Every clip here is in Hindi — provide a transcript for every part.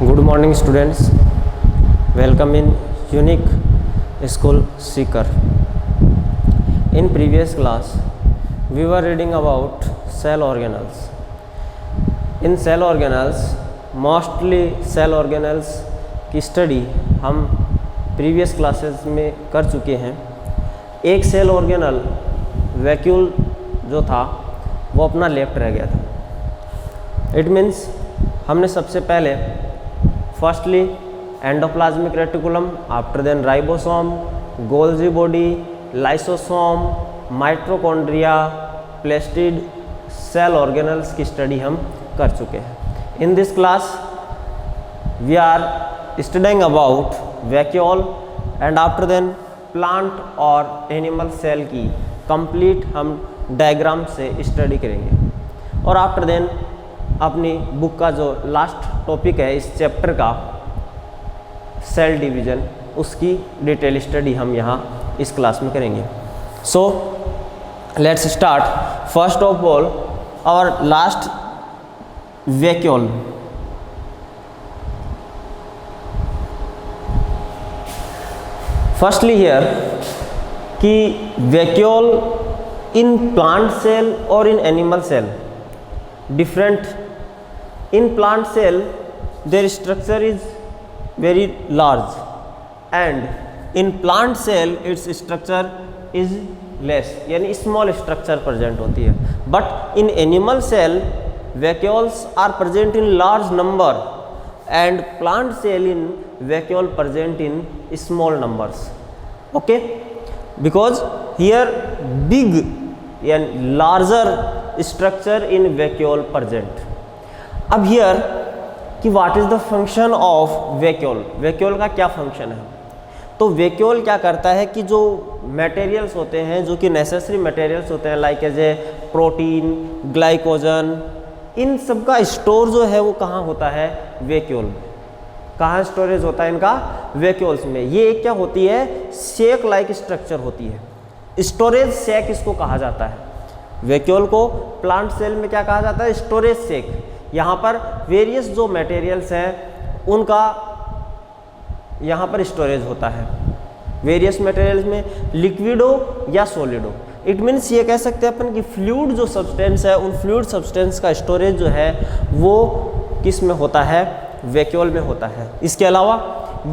Good morning students, welcome in Unique School Seeker. In previous class we were reading about cell organelles. In cell organelles, mostly cell organelles की स्टडी हम प्रीवियस क्लासेस में कर चुके हैं. एक सेल ऑर्गेनल वैक्यूल जो था वो अपना लेफ्ट रह गया था. इट मीन्स हमने सबसे पहले firstly endoplasmic reticulum, after then ribosome, golgi body, lysosome, mitochondria, plastid cell organelles की स्टडी हम कर चुके हैं. In this class we are studying about vacuole and after then plant और एनिमल सेल की कंप्लीट हम डायग्राम से स्टडी करेंगे. और आफ्टर देन अपनी बुक का जो लास्ट टॉपिक है इस चैप्टर का, सेल डिवीजन, उसकी डिटेल स्टडी हम यहाँ इस क्लास में करेंगे. So let's start. First of all our last vacuole. Firstly here कि वैक्यूल इन प्लांट सेल और in animal cell different. In plant cell their structure is very large and in plant cell its structure is less, यानी small structure present होती है. But in animal cell vacuoles are present in large number and plant cell in vacuole present in small numbers. Okay, because here big and larger structure in vacuole present. अब here कि what is the function of vacuole. vacuole का क्या function है? तो vacuole क्या करता है कि जो materials होते हैं, जो कि necessary materials होते हैं, like as a protein, glycogen, इन सब का store जो है वो कहाँ होता है? vacuole में. कहाँ स्टोरेज होता है इनका? vacuoles में. ये क्या होती है? सेक लाइक स्ट्रक्चर होती है. स्टोरेज सेक इसको कहा जाता है. वैक्यूल को प्लांट सेल में क्या कहा जाता है? स्टोरेज सेक. यहाँ पर वेरियस जो मटेरियल्स हैं उनका यहाँ पर स्टोरेज होता है. वेरियस मटेरियल्स में लिक्विडो या सॉलिडो. इट मीन्स ये कह सकते हैं अपन कि फ्लूइड जो सब्सटेंस है, उन फ्लूइड सब्सटेंस का स्टोरेज जो है वो किस में होता है? वैक्यूल में होता है. इसके अलावा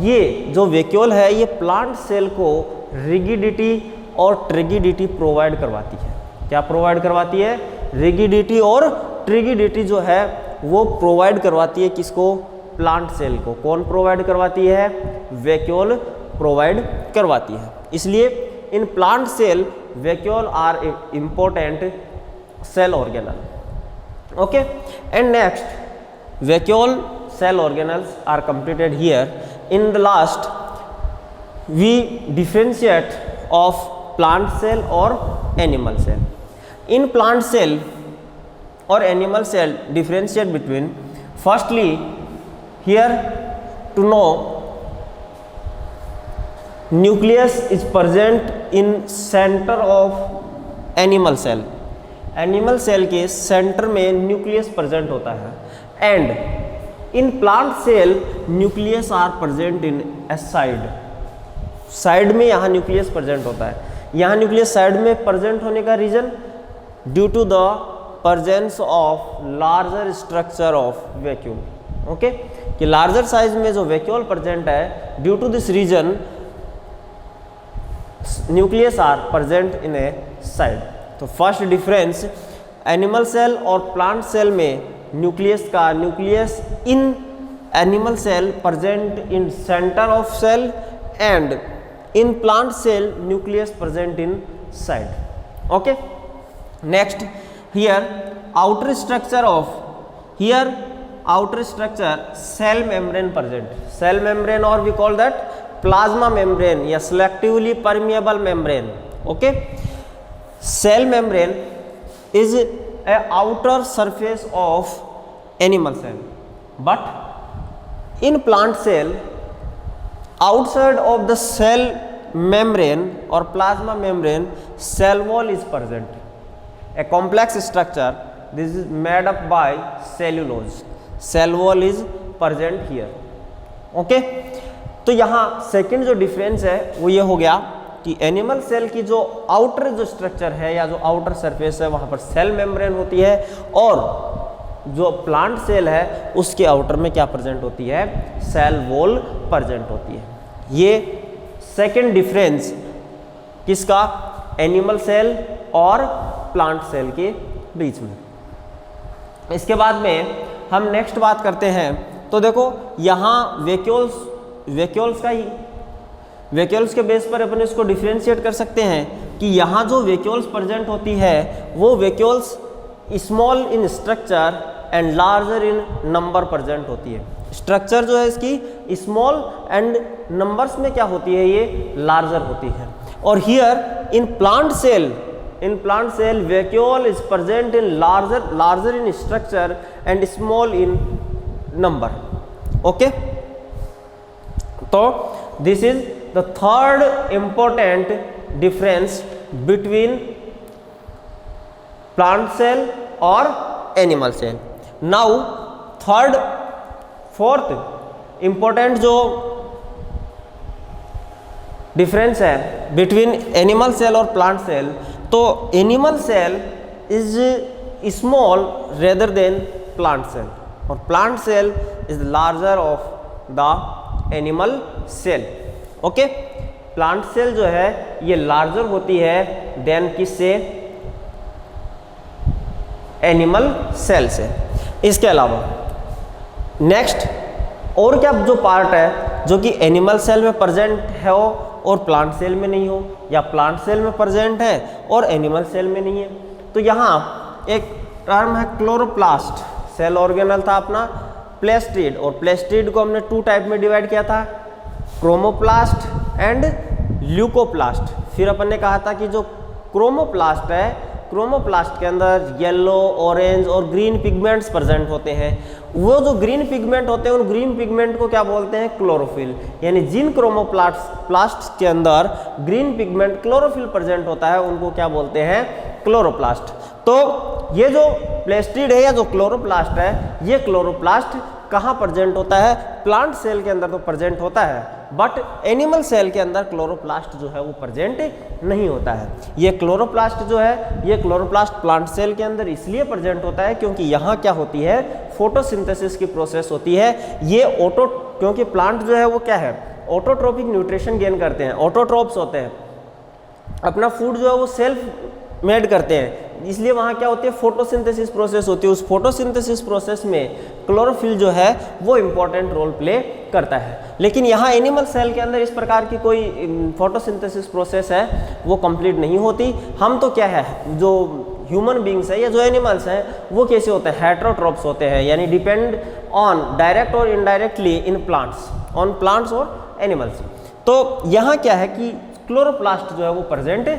ये जो वैक्यूल है ये प्लांट सेल को रिगिडिटी और ट्रिगिडिटी प्रोवाइड करवाती है. क्या प्रोवाइड करवाती है? रिगिडिटी और ट्रिगिडिटी जो है वो प्रोवाइड करवाती है. किसको? प्लांट सेल को. कौन प्रोवाइड करवाती है? वैक्यूल प्रोवाइड करवाती है. इसलिए in plant cell vacuole are important cell organelle. Okay, and next vacuole cell organelles are completed here. In the last we differentiate of plant cell और animal cell. In plant cell or animal cell differentiate between, firstly here to know nucleus is present in center of animal cell. Animal cell के center में nucleus present होता है. And in plant cell nucleus are present in a side. Side में यहाँ न्यूक्लियस प्रेजेंट होता है. यहाँ न्यूक्लियस साइड में प्रेजेंट होने का reason due to the presence of larger structure of vacuole. Okay, कि लार्जर साइज में जो वैक्यूल प्रेजेंट है, due to this reason nucleus are present in a side. तो फर्स्ट डिफरेंस, एनिमल सेल और प्लांट सेल में न्यूक्लियस का, nucleus in animal cell present in centre of cell and in plant cell nucleus present in side. Okay, next here outer structure of, here outer structure cell membrane present. Cell membrane or we call that plasma membrane या selectively permeable membrane. Okay, cell membrane is a outer surface of animal cell, but in plant cell outside of the cell membrane or plasma membrane cell wall is present. A complex structure, this is made up by cellulose. Cell wall is present here. Okay, तो यहाँ सेकंड जो डिफरेंस है वो ये हो गया कि एनिमल सेल की जो आउटर जो स्ट्रक्चर है या जो आउटर सरफेस है वहाँ पर सेल मेम्ब्रेन होती है, और जो प्लांट सेल है उसके आउटर में क्या प्रेजेंट होती है, सेल वॉल प्रेजेंट होती है। ये सेकंड डिफरेंस किसका, एनिमल सेल और प्लांट सेल के बीच में। इसके बाद में हम नेक्स्ट बात करते हैं, तो देखो यहाँ वैक्यूल्स का ही वैक्यूल्स के बेस पर अपन इसको डिफ्रेंशिएट कर सकते हैं कि यहाँ जो वैक्यूल्स प्रेजेंट होती है वो vacuoles small in structure and larger in number present होती है। स्ट्रक्चर जो है इसकी स्मॉल एंड नंबर्स में क्या होती है, ये लार्जर होती है। और here in plant cell vacuole is present in larger in structure and small in number. Okay, तो this is the third important difference between plant cell और animal cell. Now fourth important जो डिफरेंस है बिटवीन एनिमल सेल और प्लांट सेल, तो animal cell is small rather than plant cell और plant cell is larger of the animal cell. Okay, plant cell जो है ये लार्जर होती है देन किससे, एनिमल सेल से। इसके अलावा नेक्स्ट और क्या जो पार्ट है जो कि एनिमल सेल में प्रेजेंट है और प्लांट सेल में नहीं हो, या प्लांट सेल में प्रेजेंट है और एनिमल सेल में नहीं है, तो यहाँ एक टर्म है क्लोरोप्लास्ट। सेल ऑर्गेनल था अपना प्लेस्टिड, और प्लेस्टिड को हमने टू टाइप में डिवाइड किया था, क्रोमोप्लास्ट एंड ल्यूकोप्लास्ट। फिर अपन ने कहा था कि जो क्रोमोप्लास्ट है, क्रोमोप्लास्ट के अंदर येलो, ऑरेंज और ग्रीन पिगमेंट्स प्रेजेंट होते हैं। वो जो ग्रीन पिगमेंट होते हैं उन ग्रीन पिगमेंट को क्या बोलते हैं, क्लोरोफिल। यानी जिन क्रोमोप्लास्ट के अंदर ग्रीन पिगमेंट क्लोरोफिल प्रेजेंट होता है उनको क्या बोलते हैं, क्लोरोप्लास्ट। तो ये जो प्लेस्टिड है या जो क्लोरोप्लास्ट है, ये क्लोरोप्लास्ट कहाँ प्रेजेंट होता है, प्लांट सेल के अंदर तो प्रेजेंट होता है, बट एनिमल सेल के अंदर क्लोरोप्लास्ट जो है वो प्रेजेंट नहीं होता है। ये क्लोरोप्लास्ट जो है, ये क्लोरोप्लास्ट प्लांट सेल के अंदर इसलिए प्रेजेंट होता है क्योंकि यहाँ क्या होती है, फोटोसिंथेसिस की प्रोसेस होती है। ये क्योंकि प्लांट जो है वो क्या है, ऑटोट्रोपिक न्यूट्रिशन गेन करते हैं, ऑटोट्रोप्स होते हैं, अपना फूड जो है वो सेल्फ मेड करते हैं, इसलिए वहाँ क्या होती है, फोटोसिंथेसिस प्रोसेस होती है। उस फोटोसिंथेसिस प्रोसेस में क्लोरोफिल जो है वो इम्पॉर्टेंट रोल प्ले करता है। लेकिन यहाँ एनिमल सेल के अंदर इस प्रकार की कोई फोटोसिंथेसिस प्रोसेस है वो कंप्लीट नहीं होती। हम तो क्या है, जो ह्यूमन बींग्स है या जो एनिमल्स हैं वो कैसे होते हैं, हेटेरोट्रोप्स होते हैं, यानी डिपेंड ऑन डायरेक्ट और indirectly in plants, on plants और एनिमल्स। तो यहाँ क्या है कि क्लोरोप्लास्ट जो है वो प्रेजेंट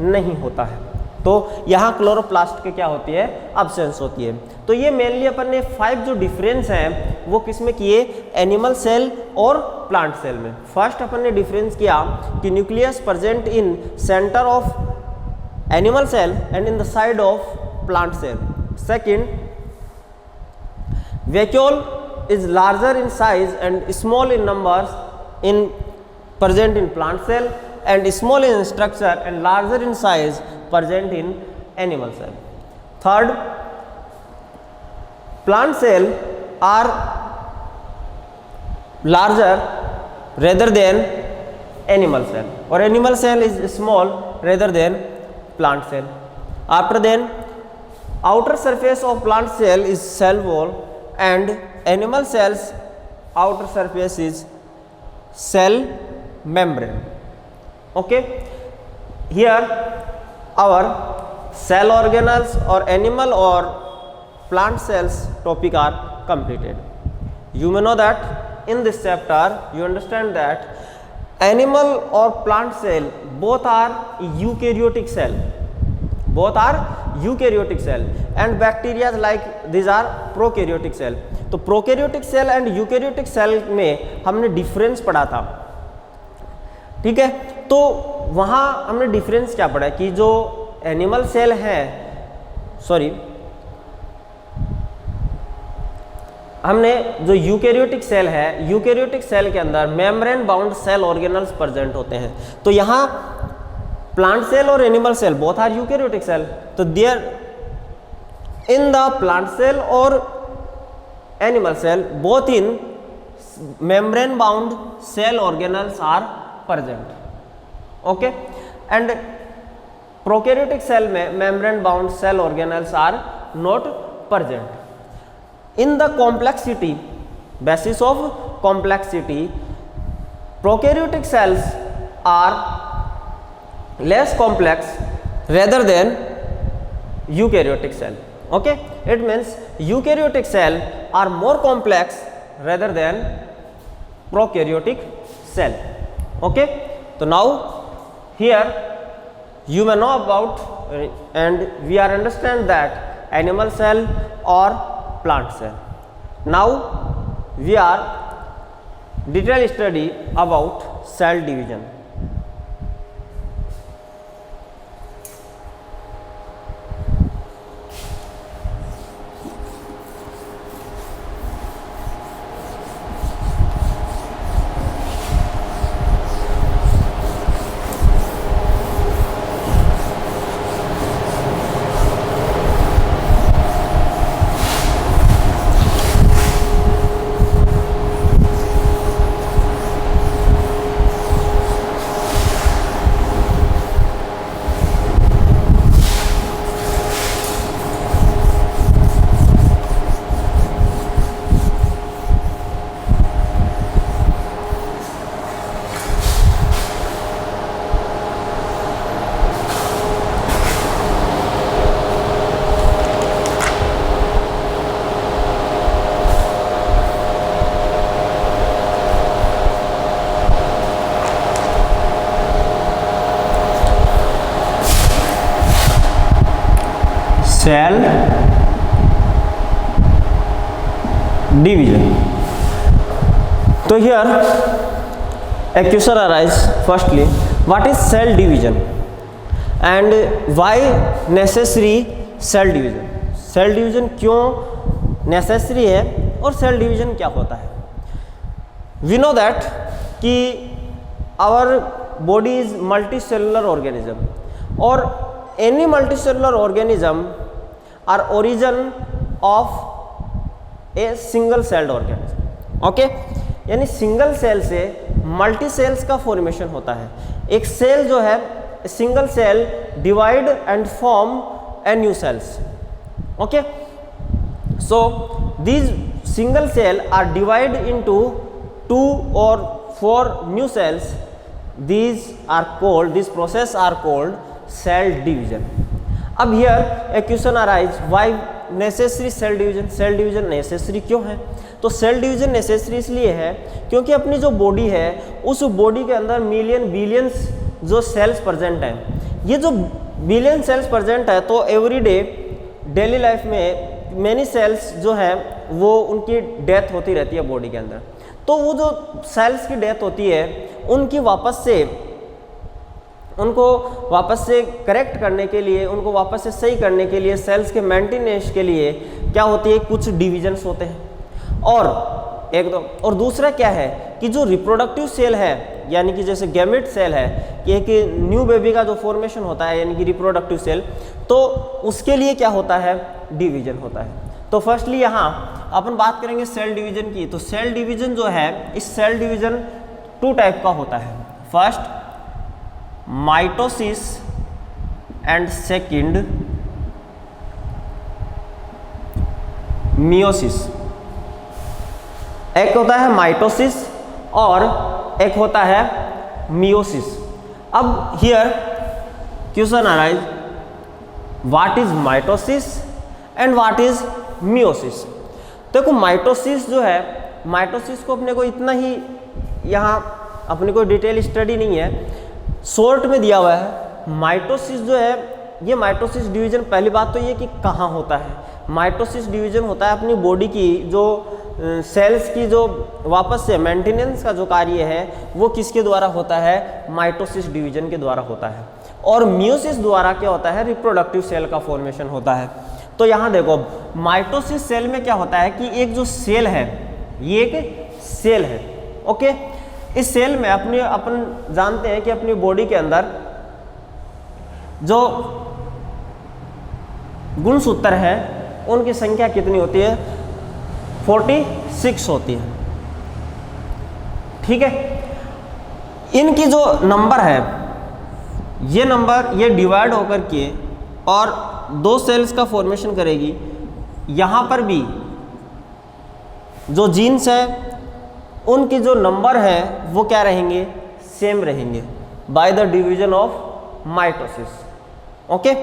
नहीं होता है, तो यहाँ क्लोरोप्लास्ट के क्या होती है, अब्सेंस होती है। तो ये मेनली अपन ने 5 जो डिफरेंस हैं वो किस में किए, एनिमल सेल और प्लांट सेल में। फर्स्ट अपन ने डिफरेंस किया कि nucleus present in centre of animal cell and in the side of plant cell. Second, vacuole is larger in size and small in numbers in present in plant cell and small in structure and larger in size present in animal cell. Third, plant cell are larger rather than animal cell, or animal cell is small rather than plant cell. After then, outer surface of plant cell is cell wall and animal cells outer surface is cell membrane. Okay, here our cell organelles or animal or plant cells topic are completed. You may know that in this chapter you understand that animal or plant cell both are eukaryotic cell, both are eukaryotic cell, and bacteria like these are prokaryotic cell. तो prokaryotic cell and eukaryotic cell में हमने डिफरेंस पढ़ा था, ठीक है। तो वहाँ हमने डिफरेंस क्या पढ़ा कि जो एनिमल सेल है, हमने जो यूकैरियोटिक सेल है, यूकैरियोटिक सेल के अंदर membrane bound cell organelles present होते हैं। तो यहाँ प्लांट सेल और animal cell both are eukaryotic cell, तो there in the plant cell और animal cell both in membrane bound cell organelles are present, okay. And prokaryotic cell में membrane bound cell organelles are not present. In the complexity, basis of complexity, prokaryotic cells are less complex rather than eukaryotic cell. Okay, it means eukaryotic cell are more complex rather than prokaryotic cell. Okay, so now here you may know about and we are understand that animal cell or plant cell. Now we are detailed study about cell division. Cell division. So here a question arises, firstly, what is cell division and why necessary cell division? Cell division क्यों necessary है और cell division क्या होता है? We know that कि our body is multicellular organism और any multicellular organism are origin of a single celled organism, okay? यानी सिंगल सेल से मल्टी सेल्स का फॉर्मेशन होता है। एक सेल जो है single cell divide and form a new cells, okay. So these single cell are divide into 2 or 4 new cells. These are called, this process are called cell division. अब here a question arise, why necessary cell division? Cell division necessary क्यों है? तो सेल डिवीजन नेसेसरी इसलिए है क्योंकि अपनी जो बॉडी है उस बॉडी के अंदर मिलियन बिलियंस जो सेल्स प्रेजेंट हैं। ये जो बिलियन सेल्स प्रेजेंट है तो एवरीडे डेली लाइफ में मैनी सेल्स जो है वो उनकी डेथ होती रहती है बॉडी के अंदर। तो वो जो सेल्स की डेथ होती है उनको वापस से करेक्ट करने के लिए, उनको वापस से सही करने के लिए, सेल्स के मेंटेनेंस के लिए क्या होती है, कुछ डिविजन्स होते हैं। और और दूसरा क्या है कि जो रिप्रोडक्टिव सेल है यानी कि जैसे गैमेट सेल है कि एक न्यू बेबी का जो फॉर्मेशन होता है यानी कि रिप्रोडक्टिव सेल, तो उसके लिए क्या होता है, डिवीजन होता है। तो फर्स्टली यहाँ अपन बात करेंगे सेल डिवीजन की। तो सेल डिवीजन जो है, इस सेल डिवीजन 2 टाइप का होता है। First mitosis and second meiosis. एक होता है माइटोसिस और एक होता है मियोसिस। अब here question arise, what is mitosis and what is meiosis. देखो माइटोसिस जो है, माइटोसिस को अपने को इतना ही यहाँ अपने को डिटेल स्टडी नहीं है, शॉर्ट में दिया हुआ है। माइटोसिस जो है ये माइटोसिस डिवीजन, पहली बात तो ये कि कहाँ होता है। माइटोसिस डिवीजन होता है अपनी बॉडी की जो सेल्स की जो वापस से मेंटेनेंस का जो कार्य है वो किसके द्वारा होता है, माइटोसिस डिवीजन के द्वारा होता है। और मियोसिस द्वारा क्या होता है, रिप्रोडक्टिव सेल का फॉर्मेशन होता है। तो यहाँ देखो माइटोसिस सेल में क्या होता है कि एक जो सेल है, ये एक सेल है, ओके। इस सेल में अपन जानते हैं कि अपनी बॉडी के अंदर जो गुणसूत्र है उनकी संख्या कितनी होती है, 46 होती है, ठीक है। इनकी जो नंबर है, ये नंबर ये डिवाइड होकर के और 2 सेल्स का फॉर्मेशन करेगी। यहाँ पर भी जो जीन्स है उनकी जो नंबर है वो क्या रहेंगे, सेम रहेंगे by the division of mitosis, okay.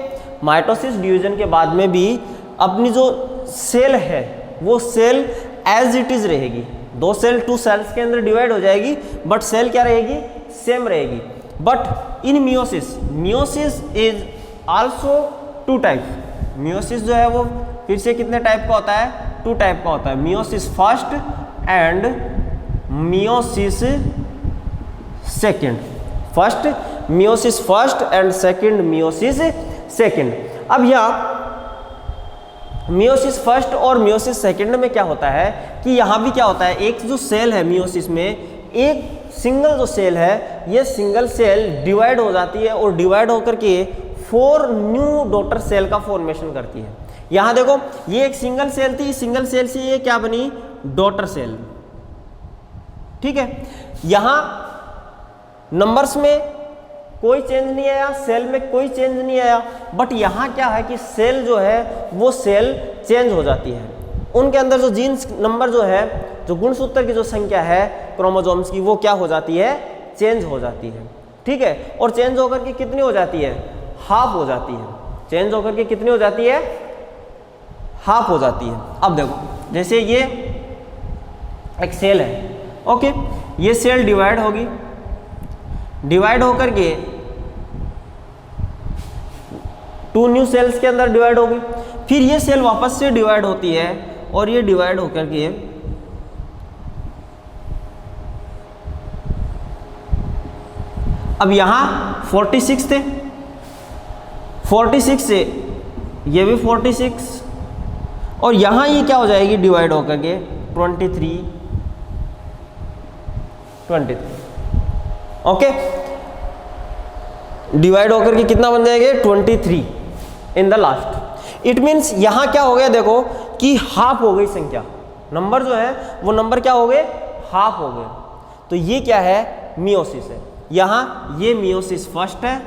Mitosis division के बाद में भी अपनी जो सेल है वो सेल एज इट इज रहेगी। 2 सेल 2 सेल्स के अंदर डिवाइड हो जाएगी, बट सेल क्या रहेगी, सेम रहेगी। But in meiosis, meiosis is also 2 type. Meiosis जो है वो फिर से कितने टाइप का होता है, 2 टाइप का होता है, meiosis first and meiosis second. First meiosis first and second meiosis second. अब यहाँ मियोसिस फर्स्ट और मियोसिस सेकंड में क्या होता है कि यहाँ भी क्या होता है, एक जो सेल है मियोसिस में, एक सिंगल जो सेल है, ये सिंगल सेल डिवाइड हो जाती है और डिवाइड होकर के 4 न्यू डॉटर सेल का फॉर्मेशन करती है। यहाँ देखो ये एक सिंगल सेल थी, सिंगल सेल से ये क्या बनी, डॉटर सेल, ठीक है। यहाँ नंबर्स में कोई चेंज नहीं आया, सेल में कोई चेंज नहीं आया, बट यहाँ क्या है कि सेल जो है वो सेल चेंज हो जाती है। उनके अंदर जो जीन्स नंबर जो है, जो गुणसूत्र की जो संख्या है क्रोमोसोम्स की, वो क्या हो जाती है, चेंज हो जाती है, ठीक है। और चेंज होकर के कितनी हो जाती है, हाफ हो जाती है। चेंज होकर के कितनी हो जाती है, हाफ हो जाती है। अब देखो जैसे ये एक सेल है, ओके, ये सेल डिवाइड होगी, डिवाइड होकर के 2 न्यू सेल्स के अंदर डिवाइड होगी, फिर ये सेल वापस से डिवाइड होती है और ये डिवाइड होकर के अब यहाँ 46 थे, 46 से ये भी 46 और यहाँ ये क्या हो जाएगी, डिवाइड होकर के 23, ओके। डिवाइड होकर के कितना बन जाएगा, 23 इन द लास्ट। इट मीन्स यहाँ क्या हो गया, देखो कि हाफ हो गई संख्या, नंबर जो है वो नंबर क्या हो गए, हाफ हो गए। तो ये क्या है, मियोसिस है। यहाँ ये मियोसिस फर्स्ट है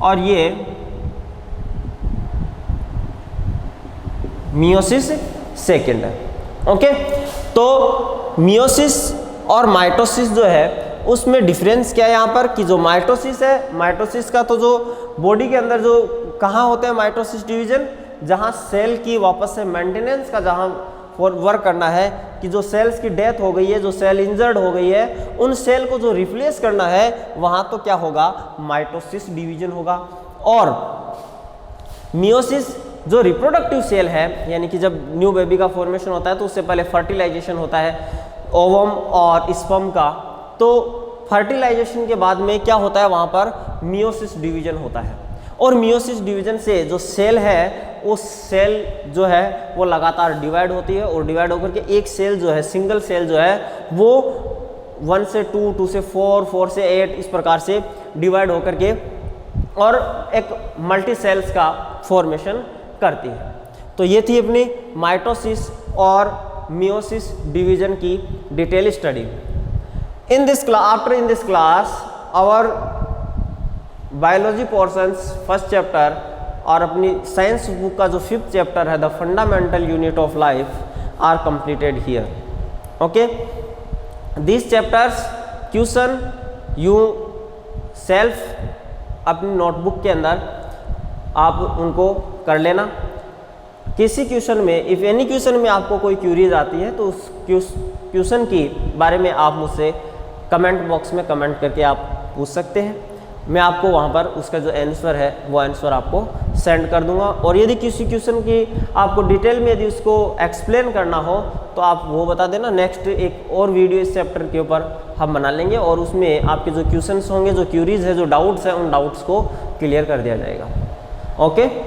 और ये मियोसिस सेकेंड है, ओके। तो मियोसिस और माइटोसिस जो है उसमें डिफरेंस क्या है यहाँ पर कि जो माइटोसिस है, माइटोसिस का तो जो बॉडी के अंदर जो कहाँ होते हैं माइटोसिस डिवीजन, जहाँ सेल की वापस से मेंटेनेंस का जहाँ वर्क करना है कि जो सेल्स की डेथ हो गई है, जो सेल इंजर्ड हो गई है, उन सेल को जो रिप्लेस करना है वहाँ तो क्या होगा, माइटोसिस डिवीजन होगा। और मियोसिस जो रिप्रोडक्टिव सेल है, यानी कि जब न्यू बेबी का फॉर्मेशन होता है तो उससे पहले फर्टिलाइजेशन होता है ओवम और स्पर्म का, तो फर्टिलाइजेशन के बाद में क्या होता है, वहाँ पर मियोसिस डिवीजन होता है। और मियोसिस डिवीजन से जो सेल है वो सेल जो है वो लगातार डिवाइड होती है और डिवाइड होकर के एक सेल जो है, सिंगल सेल जो है वो 1 से 2, 2 से 4, 4 से 8 इस प्रकार से डिवाइड होकर के और एक मल्टी सेल्स का फॉर्मेशन करती है। तो ये थी अपनी माइटोसिस और मियोसिस डिवीजन की detail study. In this class our biology portions first chapter और अपनी साइंस बुक का जो 5th चैप्टर है the fundamental unit of life are completed here, okay. This chapters question you self अपनी नोटबुक के अंदर आप उनको कर लेना। किसी क्वेश्चन में इफ़ एनी क्वेश्चन में आपको कोई क्यूरीज आती है तो उस क्वेश्चन के बारे में आप मुझसे कमेंट बॉक्स में कमेंट करके आप पूछ सकते हैं। मैं आपको वहाँ पर उसका जो आंसर है वो आंसर आपको सेंड कर दूंगा। और यदि किसी क्वेश्चन की आपको डिटेल में यदि उसको एक्सप्लेन करना हो तो आप वो बता देना। नेक्स्ट एक और वीडियो इस चैप्टर के ऊपर हम बना लेंगे और उसमें आपके जो क्वेश्चंस होंगे, जो क्यूरीज है, जो डाउट्स हैं, उन डाउट्स को क्लियर कर दिया जाएगा। Okay.